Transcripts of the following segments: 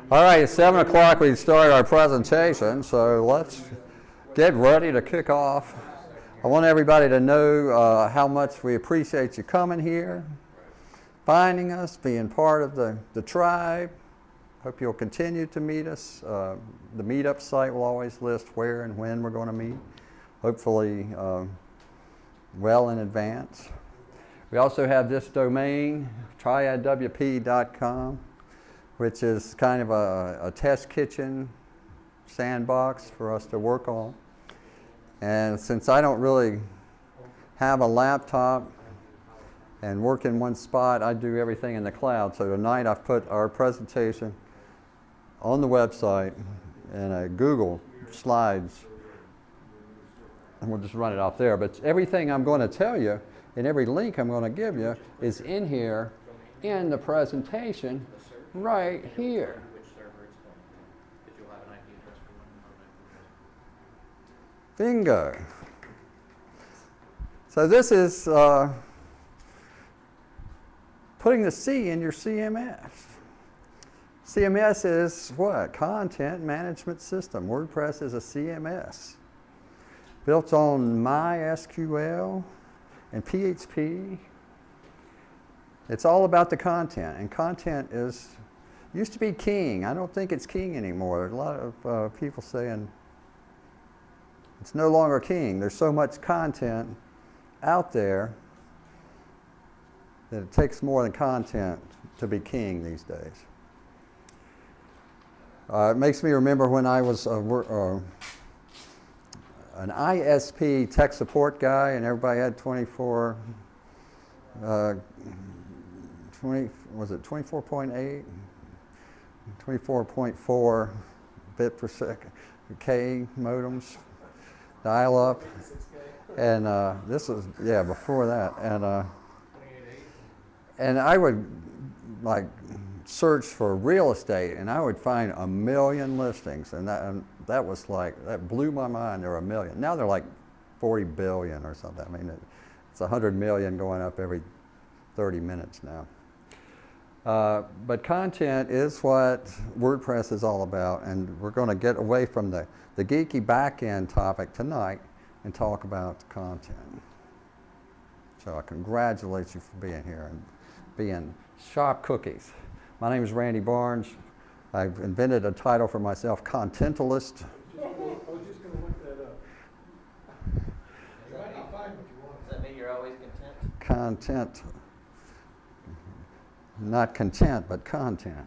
All right, it's 7 o'clock. We start our presentation, so let's get ready to kick off. I want everybody to know how much we appreciate you coming here, finding us, being part of the tribe. Hope you'll continue to meet us. The Meetup site will always list where and when we're going to meet, hopefully well in advance. We also have this domain, triadwp.com, which is kind of a test kitchen sandbox for us to work on. And since I don't really have a laptop and work in one spot, I do everything in the cloud. So tonight I've put our presentation on the website in a Google Slides, and we'll just run it off there. But everything I'm going to tell you and every link I'm going to give you is in here in the presentation right here. Bingo. So this is putting the C in your CMS. CMS is what? Content Management System. WordPress is a CMS built on MySQL and PHP. It's all about the content, and content used to be king. I don't think it's king anymore. There's a lot of people saying it's no longer king. There's so much content out there that it takes more than content to be king these days. It makes me remember when I was an ISP tech support guy, and everybody had 24.8, 24.4 bit per second K modems, dial-up, and this was before that, and I would like search for real estate, and I would find 1 million listings, and that was like, that blew my mind. There were 1 million. Now they're like 40 billion or something. I mean, it's 100 million going up every 30 minutes now. But content is what WordPress is all about, and we're going to get away from the geeky back-end topic tonight and talk about content. So I congratulate you for being here and being sharp cookies. My name is Randy Barnes. I've invented a title for myself, Contentalist. I was just going to look that up. You might not find what you want. Does that mean you're always content? Content. Not content, but content.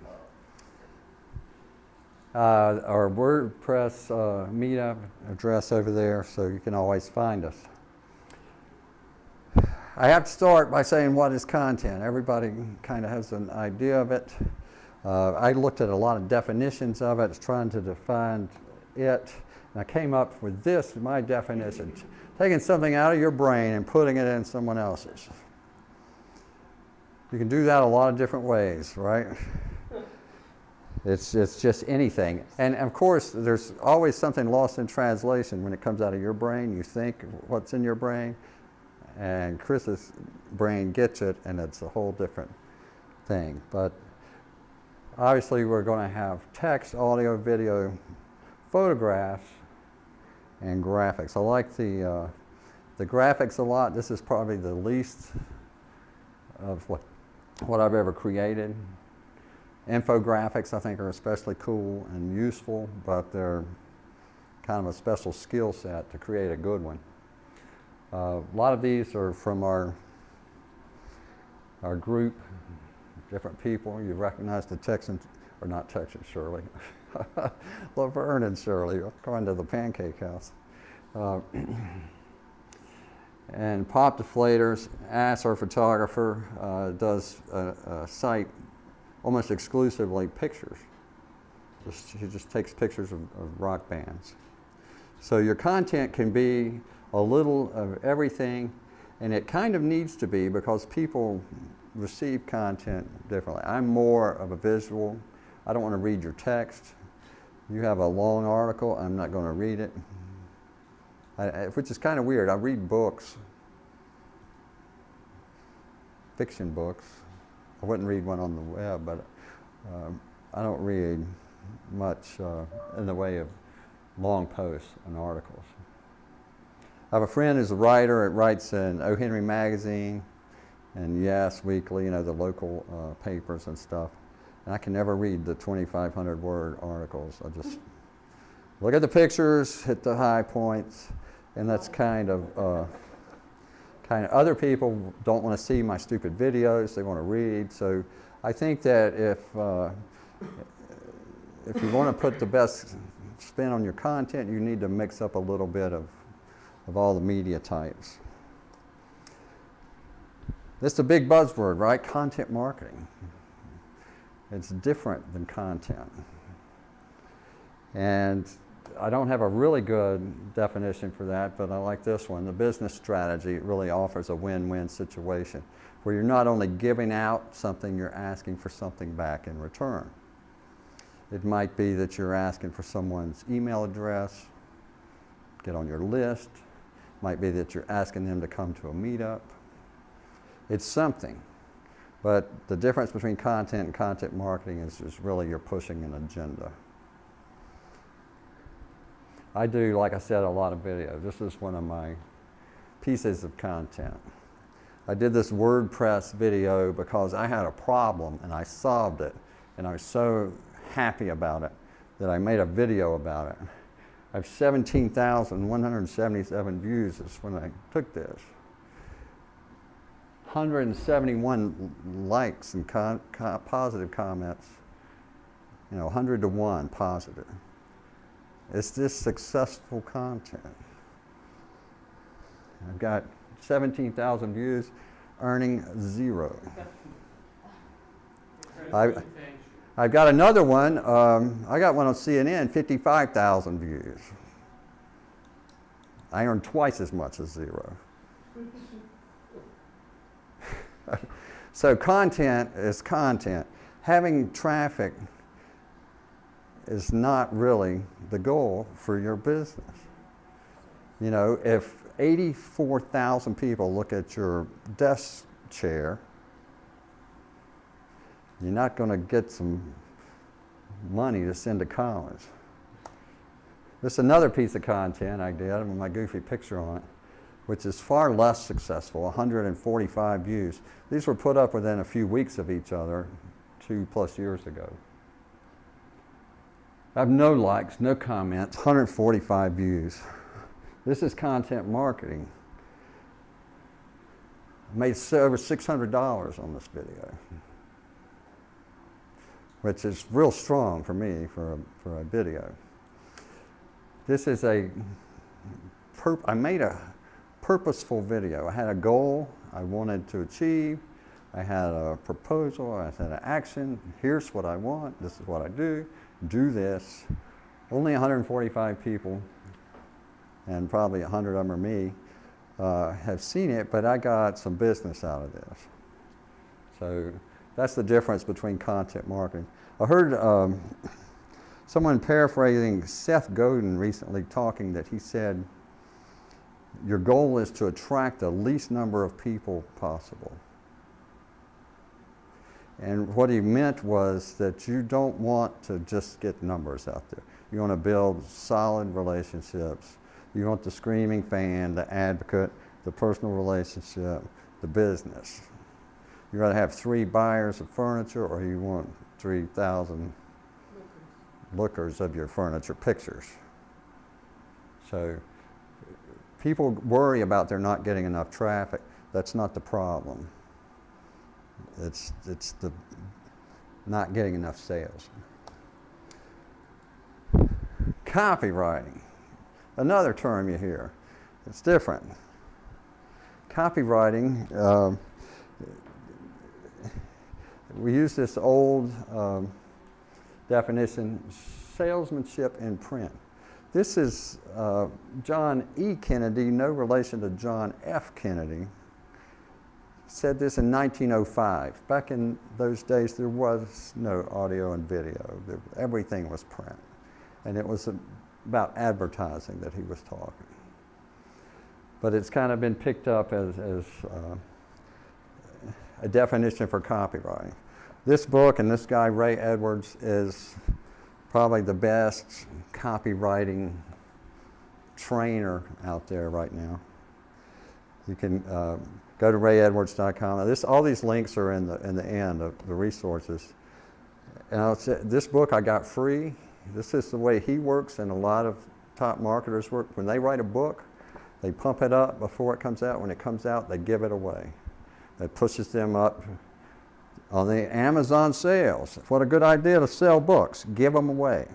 Our WordPress meetup address over there, so you can always find us. I have to start by saying, what is content? Everybody kind of has an idea of it. I looked at a lot of definitions of it, trying to define it, and I came up with this, my definition: taking something out of your brain and putting it in someone else's. You can do that a lot of different ways, right? It's just anything. And of course, there's always something lost in translation when it comes out of your brain. You think what's in your brain, and Chris's brain gets it, and it's a whole different thing. But obviously, we're going to have text, audio, video, photographs, and graphics. I like the graphics a lot. This is probably the least of what I've ever created. Infographics, I think, are especially cool and useful, but they're kind of a special skill set to create a good one. A lot of these are from our group, different people. You recognize the Texan, or not Texan, Shirley. Laverne and Shirley, going to the Pancake House. And Pop Deflators, Ass, our photographer, does a site almost exclusively pictures. She just takes pictures of rock bands. So your content can be a little of everything, and it kind of needs to be, because people receive content differently. I'm more of a visual. I don't want to read your text. You have a long article, I'm not going to read it. Which is kind of weird. I read books, fiction books. I wouldn't read one on the web, but I don't read much in the way of long posts and articles. I have a friend who's a writer. It writes in O. Henry Magazine and Yes Weekly, the local papers and stuff. And I can never read the 2,500 word articles. I just look at the pictures, hit the high points, and that's kind of other people don't want to see my stupid videos. They want to read. So I think that if you want to put the best spin on your content, you need to mix up a little bit of all the media types. This is a big buzzword, right? Content marketing. It's different than content. And I don't have a really good definition for that, but I like this one. The business strategy really offers a win-win situation where you're not only giving out something, you're asking for something back in return. It might be that you're asking for someone's email address, get on your list. It might be that you're asking them to come to a meetup. It's something. But the difference between content and content marketing is really you're pushing an agenda. I do, like I said, a lot of videos. This is one of my pieces of content. I did this WordPress video because I had a problem and I solved it. And I was so happy about it that I made a video about it. I have 17,177 views when I took this. 171 likes and positive comments, 100 to 1 positive. It's just successful content. I've got 17,000 views, earning 0. I've got another one. I got one on CNN, 55,000 views. I earned twice as much as 0. So content is content. Having traffic is not really the goal for your business. If 84,000 people look at your desk chair, you're not going to get some money to send to college. This is another piece of content I did with my goofy picture on it, which is far less successful, 145 views. These were put up within a few weeks of each other 2+ years ago. I have no likes, no comments, 145 views. This is content marketing. I made over $600 on this video, which is real strong for me for a video. This is I made a purposeful video. I had a goal I wanted to achieve. I had a proposal. I had an action. Here's what I want. This is what I do. Do this. Only 145 people, and probably 100 of them are me, have seen it, but I got some business out of this. So that's the difference between content marketing. I heard someone paraphrasing Seth Godin recently talking that he said, your goal is to attract the least number of people possible. And what he meant was that you don't want to just get numbers out there. You want to build solid relationships. You want the screaming fan, the advocate, the personal relationship, the business. You're going to have 3 buyers of furniture, or you want 3,000 lookers of your furniture pictures. So people worry about they're not getting enough traffic. That's not the problem. It's the not getting enough sales. Copywriting, another term you hear. It's different. Copywriting, we use this old definition, salesmanship in print. This is John E. Kennedy, no relation to John F. Kennedy, said this in 1905. Back in those days, there was no audio and video. Everything was print. And it was about advertising that he was talking. But it's kind of been picked up as a definition for copywriting. This book and this guy, Ray Edwards, is probably the best copywriting trainer out there right now. You can go to rayedwards.com. All these links are in the end of the resources. And I'll say, this book I got free. This is the way he works, and a lot of top marketers work. When they write a book, they pump it up before it comes out. When it comes out, they give it away. That pushes them up on the Amazon sales. What a good idea to sell books. Give them away.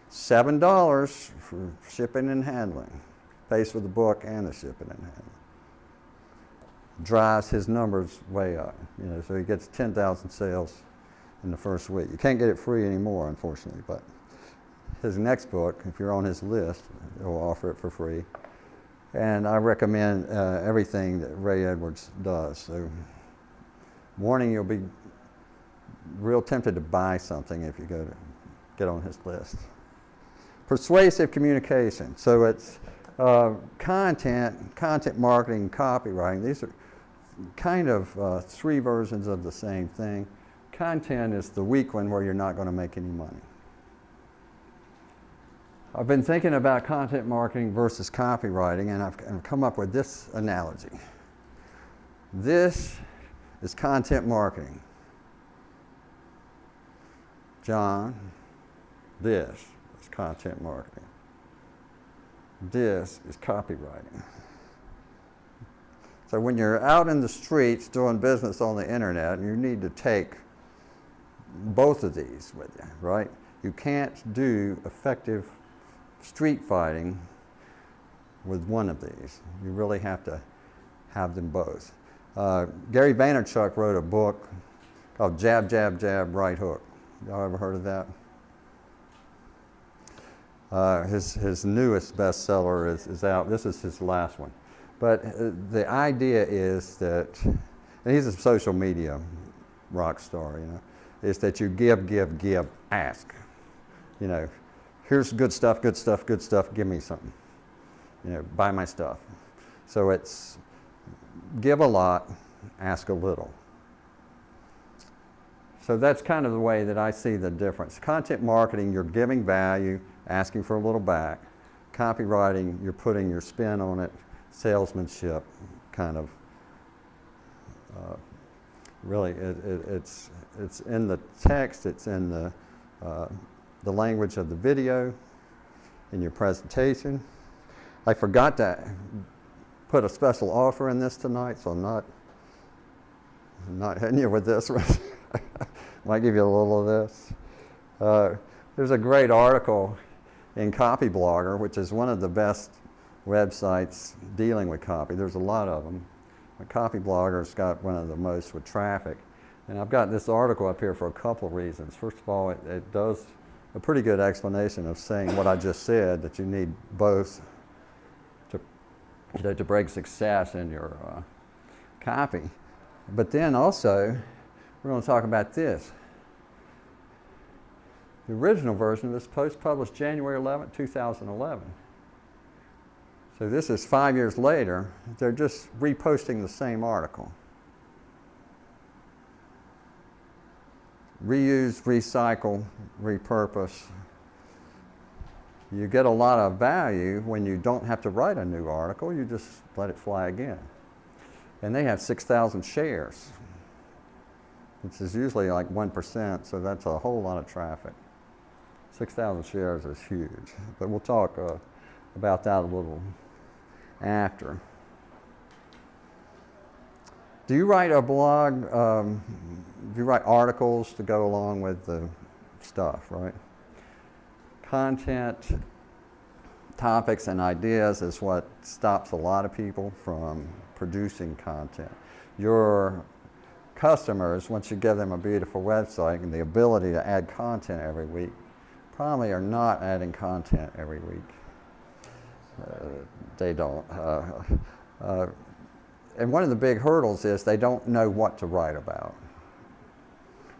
$7 for shipping and handling. Pays for the book and the shipping and handling. Drives his numbers way up. So he gets 10,000 sales in the first week. You can't get it free anymore, unfortunately, but his next book, if you're on his list, he'll offer it for free. And I recommend everything that Ray Edwards does. So, warning, you'll be real tempted to buy something if you get on his list. Persuasive communication. So it's content marketing, copywriting. These are kind of three versions of the same thing. Content is the weak one where you're not going to make any money. I've been thinking about content marketing versus copywriting, and I've come up with this analogy. This is content marketing. John, this is content marketing. This is copywriting. So when you're out in the streets doing business on the internet, you need to take both of these with you, right? You can't do effective street fighting with one of these. You really have to have them both. Gary Vaynerchuk wrote a book called Jab, Jab, Jab, Right Hook. Y'all ever heard of that? His newest bestseller is out. This is his last one. But the idea is that, and he's a social media rock star, is that you give, ask. Here's good stuff, give me something. Buy my stuff. So it's give a lot, ask a little. So that's kind of the way that I see the difference. Content marketing, you're giving value, asking for a little back. Copywriting, you're putting your spin on it. Salesmanship, kind of. Really, it's in the text, it's in the language of the video, in your presentation. I forgot to put a special offer in this tonight, so I'm not hitting you with this one. Might give you a little of this. There's a great article in Copyblogger, which is one of the best websites dealing with copy. There's a lot of them. But Copyblogger's got one of the most with traffic. And I've got this article up here for a couple of reasons. First of all, it does a pretty good explanation of saying what I just said, that you need both to break success in your copy. But then also, we're going to talk about this. The original version of this post published January 11, 2011. So this is 5 years later. They're just reposting the same article. Reuse, recycle, repurpose. You get a lot of value when you don't have to write a new article. You just let it fly again. And they have 6,000 shares, which is usually like 1%, so that's a whole lot of traffic. 6,000 shares is huge. But we'll talk about that a little after. Do you write a blog? Do you write articles to go along with the stuff, right? Content, topics, and ideas is what stops a lot of people from producing content. Your customers, once you give them a beautiful website and the ability to add content every week, probably are not adding content every week. They don't. And one of the big hurdles is they don't know what to write about.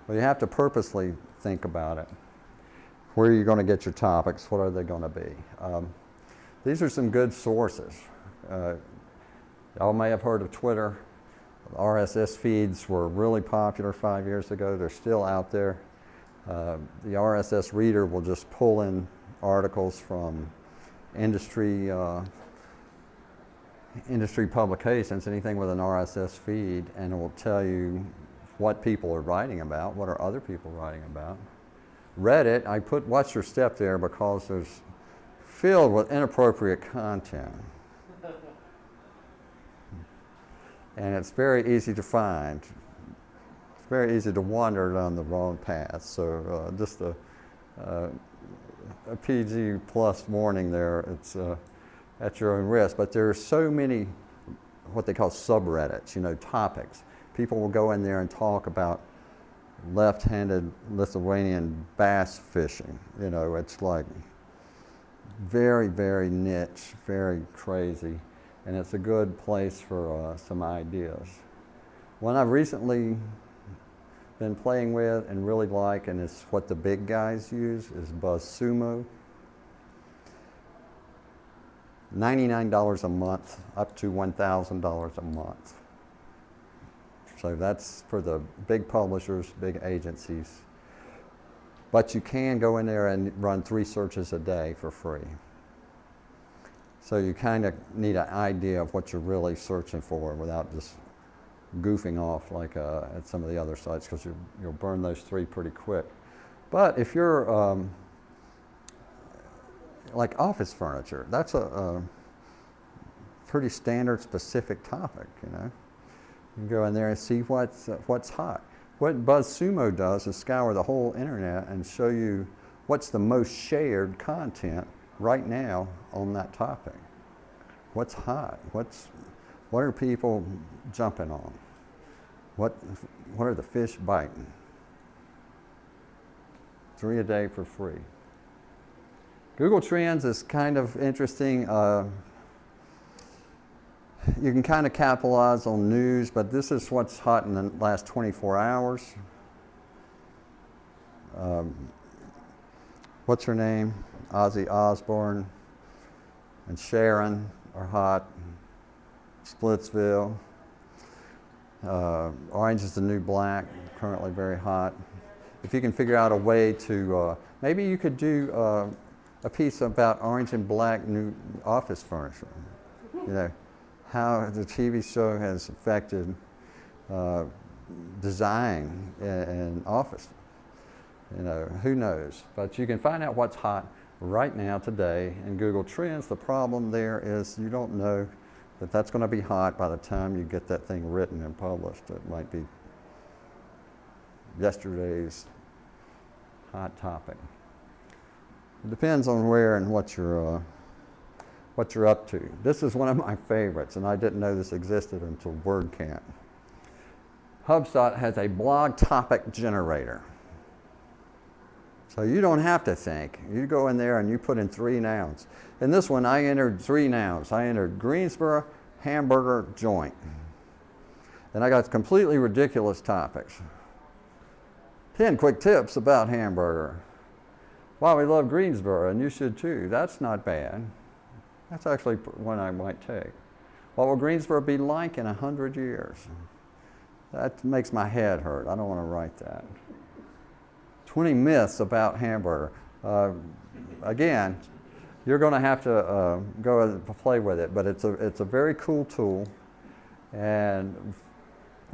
Well, you have to purposely think about it. Where are you going to get your topics? What are they going to be? These are some good sources. Y'all may have heard of Twitter. RSS feeds were really popular 5 years ago. They're still out there. The RSS reader will just pull in articles from industry publications, anything with an RSS feed, and it will tell you what people are writing about, what are other people writing about. Reddit, I put Watch Your Step there because there's filled with inappropriate content. And it's very easy to find. It's very easy to wander down the wrong path. So just a PG plus warning there. It's at your own risk. But there are so many what they call subreddits, topics. People will go in there and talk about left-handed Lithuanian bass fishing. It's like very, very niche, very crazy. And it's a good place for some ideas. One I've recently been playing with and really like, and it's what the big guys use, is BuzzSumo. $99 a month, up to $1,000 a month. So that's for the big publishers, big agencies. But you can go in there and run 3 searches a day for free. So you kind of need an idea of what you're really searching for without just goofing off like at some of the other sites, because you'll burn those 3 pretty quick. But if you're like office furniture, that's a pretty standard specific topic, You can go in there and see what's hot. What BuzzSumo does is scour the whole internet and show you what's the most shared content right now on that topic. What's hot? What are people jumping on? What are the fish biting? 3 a day for free. Google Trends is kind of interesting. You can kind of capitalize on news, but this is what's hot in the last 24 hours. What's her name? Ozzy Osbourne and Sharon are hot. Splitsville. Orange is the New Black, currently very hot. If you can figure out a way to, maybe you could do a piece about orange and black new office furniture. How the TV show has affected design in office. Who knows? But you can find out what's hot right now today in Google Trends. The problem there is you don't know that that's going to be hot by the time you get that thing written and published. It might be yesterday's hot topic. It depends on where and what you're up to. This is one of my favorites, and I didn't know this existed until WordCamp. HubSpot has a blog topic generator. So you don't have to think. You go in there and you put in 3 nouns. In this one, I entered 3 nouns. I entered Greensboro hamburger joint. And I got completely ridiculous topics. 10 quick tips about hamburger. Why we love Greensboro, and you should too. That's not bad. That's actually one I might take. What will Greensboro be like in 100 years? That makes my head hurt. I don't want to write that. 20 myths about hamburger. Again, you're going to have to go and play with it, but it's a very cool tool, and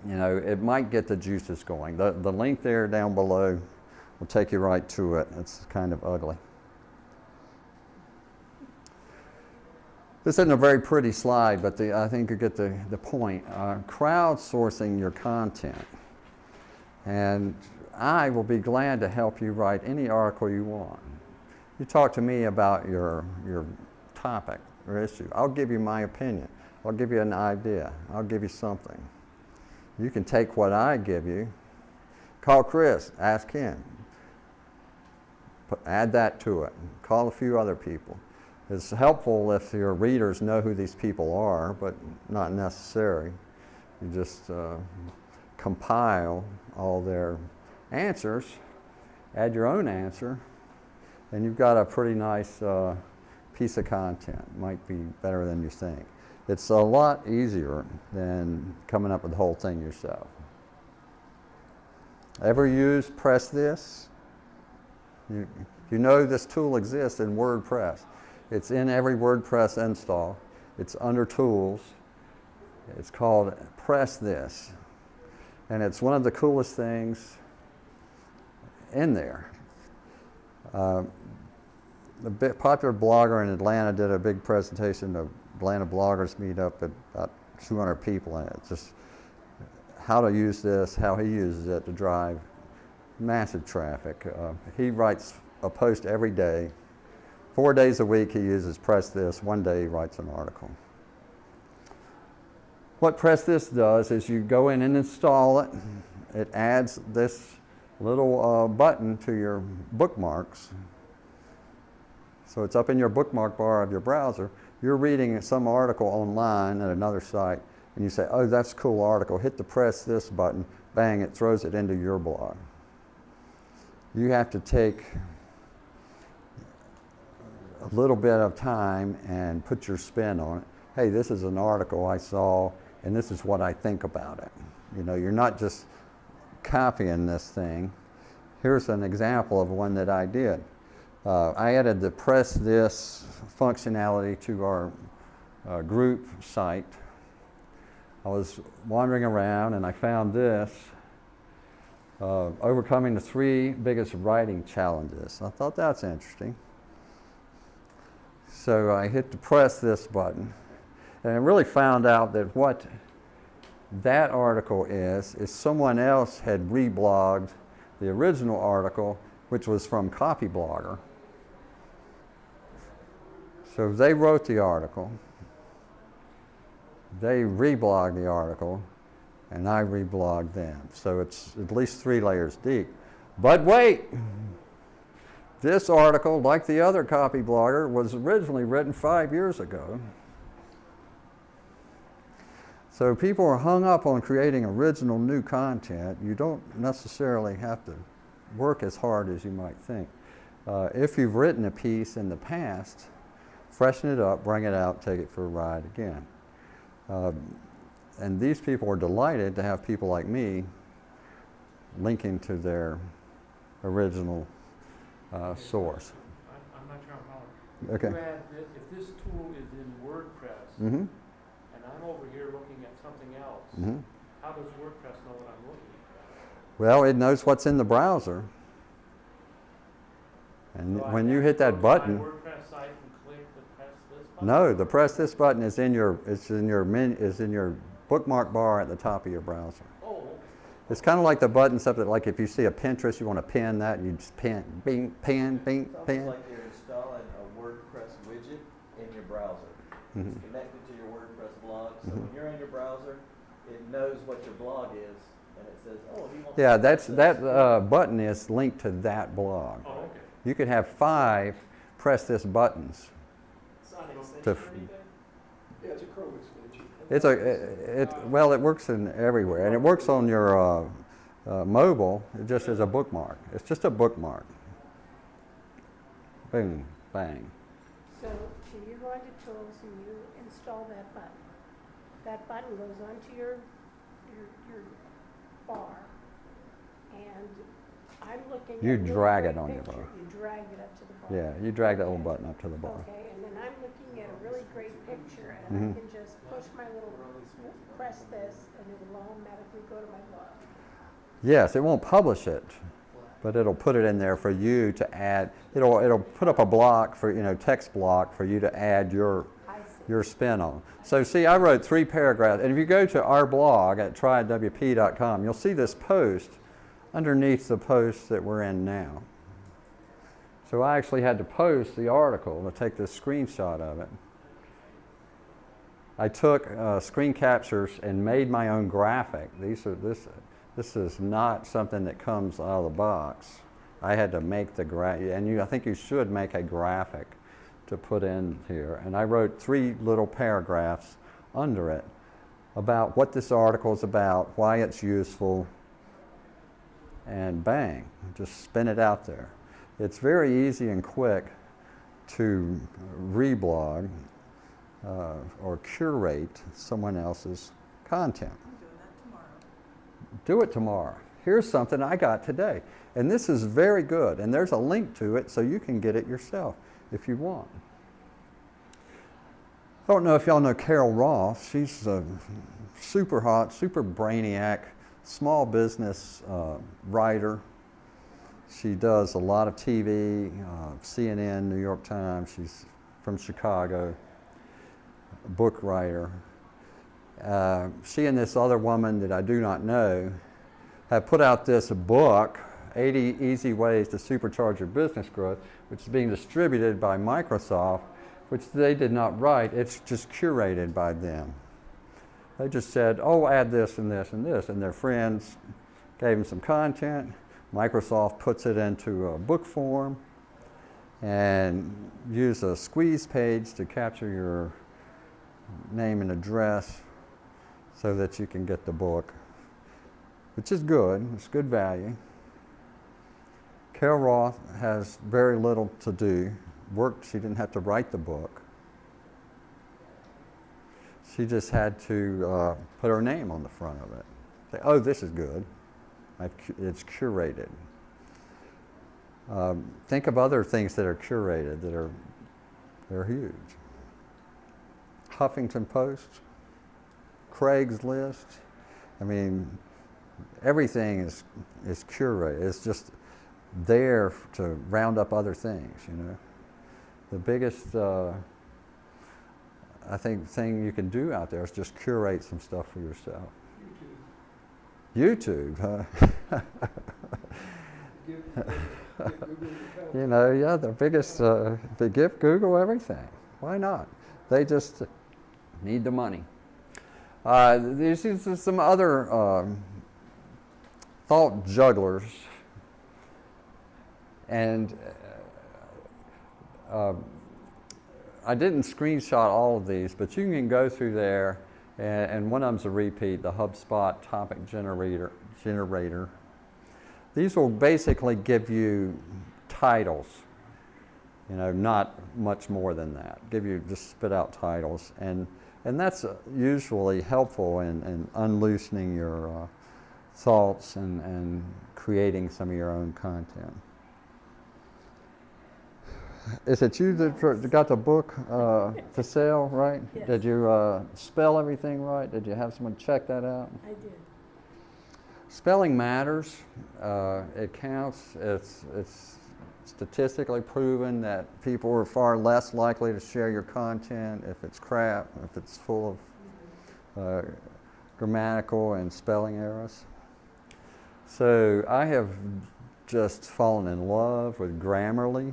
it might get the juices going. The link there down below will take you right to it. It's kind of ugly. This isn't a very pretty slide, but I think you get the point. Crowdsourcing your content. And I will be glad to help you write any article you want. You talk to me about your topic or issue. I'll give you my opinion. I'll give you an idea. I'll give you something. You can take what I give you, call Chris, ask him. Add that to it. Call a few other people. It's helpful if your readers know who these people are, but not necessary. You just compile all their answers, add your own answer, and you've got a pretty nice piece of content. Might be better than you think. It's a lot easier than coming up with the whole thing yourself. Ever use Press This? You know this tool exists in WordPress. It's in every WordPress install. It's under Tools. It's called Press This. And it's one of the coolest things in there. The popular blogger in Atlanta did a big presentation of Atlanta Bloggers Meetup at about 200 people in it. Just how to use this, how he uses it to drive massive traffic. He writes a post every day. 4 days a week he uses Press This. One day he writes an article. What Press This does is you go in and install it. It adds this little button to your bookmarks. So it's up in your bookmark bar of your browser. You're reading some article online at another site, and you say, oh, that's a cool article. Hit the Press This button. Bang, it throws it into your blog. You have to take a little bit of time and put your spin on it. Hey, this is an article I saw, and this is what I think about it. You know, you're not just copying this thing. Here's an example of one that I did. I added the Press This functionality to our group site. I was wandering around and I found this, overcoming the 3 biggest writing challenges. I thought that's interesting. So I hit the Press This button, and I really found out that what that article is someone else had reblogged the original article, which was from Copyblogger. So they wrote the article, they reblogged the article, and I reblogged them. So it's at least 3 layers deep. But wait! This article, like the other Copyblogger, was originally written 5 years ago. So people are hung up on creating original new content. You don't necessarily have to work as hard as you might think. If you've written a piece in the past, freshen it up, bring it out, take it for a ride again. And these people are delighted to have people like me linking to their original source. I'm not sure I'm following. Okay. You add this, if this tool is in WordPress, Mm-hmm. and I'm over here looking at something else, Mm-hmm. how does WordPress know what I'm looking at? Well, it knows what's in the browser. And So I when have you to hit go that to my button, WordPress site and click the Press This button? no, the Press This button is in your bookmark bar at the top of your browser. Oh, It's kind of like the button, stuff that, like if you see a Pinterest, you want to pin that, you just pin, bing, pin, bing, It's almost pin. like you're installing a WordPress widget in your browser. Mhm. It's connected to your WordPress blog, so Mhm. when you're in your browser, it knows what your blog is, and it says, oh, he wants Yeah, to that button is linked to that blog. oh, okay. You could have 5 Press This buttons. It's not an extension To or f- anything? Yeah, it's a Chrome extension. Well, it works in everywhere, and it works on your mobile just as a bookmark. It's just a bookmark. Boom, bang. So you go into Tools and you install that button. That button goes onto your bar, and I'm looking at You this drag great it on your picture. bar. You drag it up to the bar. Yeah, you drag that little button up to the bar. Okay, and then I'm looking at a really great picture, and Mhm. I can just push my little, press this, and it will automatically go to my blog. Yes, it won't publish it, but it'll put it in there for you to add. It'll put up a block for, text block for you to add your I see. your spin on. So see, I wrote 3 paragraphs, and if you go to our blog at triadwp.com, you'll see this post underneath the post that we're in now. So I actually had to post the article to take this screenshot of it. I took screen captures and made my own graphic. This is not something that comes out of the box. I had to make the graphic, and I think you should make a graphic to put in here. And I wrote 3 little paragraphs under it about what this article is about, why it's useful, and bang, just spin it out there. It's very easy and quick to reblog or curate someone else's content. I'm doing that tomorrow. Do it tomorrow. here's something I got today. And this is very good. And there's a link to it so you can get it yourself if you want. I don't know if y'all know Carol Roth. She's a super hot, super brainiac, small business writer. She does a lot of TV, CNN, New York Times. She's from Chicago, a book writer. She and this other woman that I do not know have put out this book, 80 Easy Ways to Supercharge Your Business Growth, which is being distributed by Microsoft, which they did not write. It's just curated by them. They just said, oh, add this and this and this, and their friends gave them some content. Microsoft puts it into a book form and use a squeeze page to capture your name and address so that you can get the book, which is good. It's good value. Carol Roth has very little to do. She didn't have to write the book. She just had to put her name on the front of it. Say, oh, this is good. It's curated. Think of other things that are curated they're huge. Huffington Post, Craigslist. I mean, everything is curated. It's just there to round up other things, you know. The biggest, I think, thing you can do out there is just curate some stuff for yourself. YouTube, huh? You know, yeah, the biggest, they give Google everything. Why not? They just need the money. There's some other thought jugglers, and I didn't screenshot all of these, but you can go through there, and one of them's a repeat, the HubSpot topic generator. These will basically give you titles, you know, not much more than that. Give you, just spit out titles, and that's usually helpful in unloosening your thoughts and creating some of your own content. Is it you that got the book to sell, right? Yes. Did you spell everything right? Did you have someone check that out? I did. Spelling matters. It counts. It's statistically proven that people are far less likely to share your content if it's crap, if it's full of grammatical and spelling errors. So I have just fallen in love with Grammarly.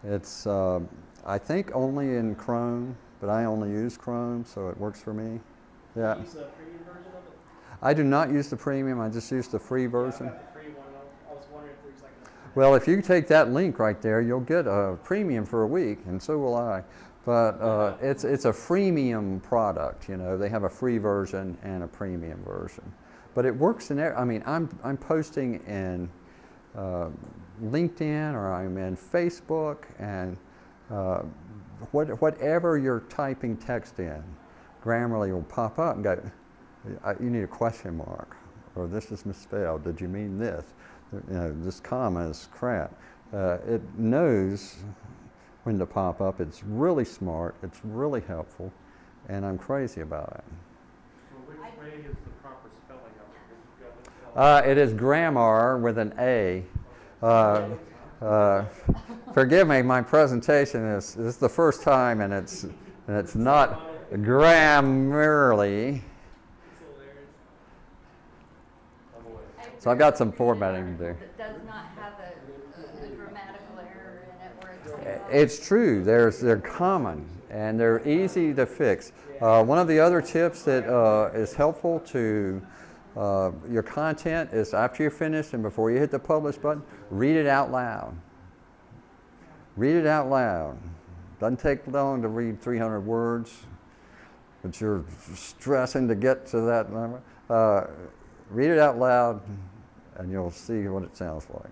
It's, I think, only in Chrome, but I only use Chrome, so it works for me. Yeah. You use the premium version of it? I do not use the premium, I just use the free version. Yeah, I got the free one. I was wondering if there's like a... Well, if you take that link right there, you'll get a premium for a week, and so will I. But it's a freemium product, you know. They have a free version and a premium version. But it works in there. I mean, I'm posting in LinkedIn, or I'm in Facebook, and whatever you're typing text in, Grammarly will pop up and go, you need a question mark, or this is misspelled, did you mean this? You know, this comma is crap. It knows when to pop up. It's really smart, it's really helpful, and I'm crazy about it. So which way is the proper spelling of it? It is grammar with an A. Forgive me, my presentation is the first time, and it's not Grammarly. So I've got some formatting to do. That does not have a grammatical error in it where It's true. They're common and they're easy to fix. One of the other tips that is helpful to your content is after you're finished and before you hit the publish button, read it out loud. Read it out loud. Doesn't take long to read 300 words, but you're stressing to get to that number. Read it out loud and you'll see what it sounds like.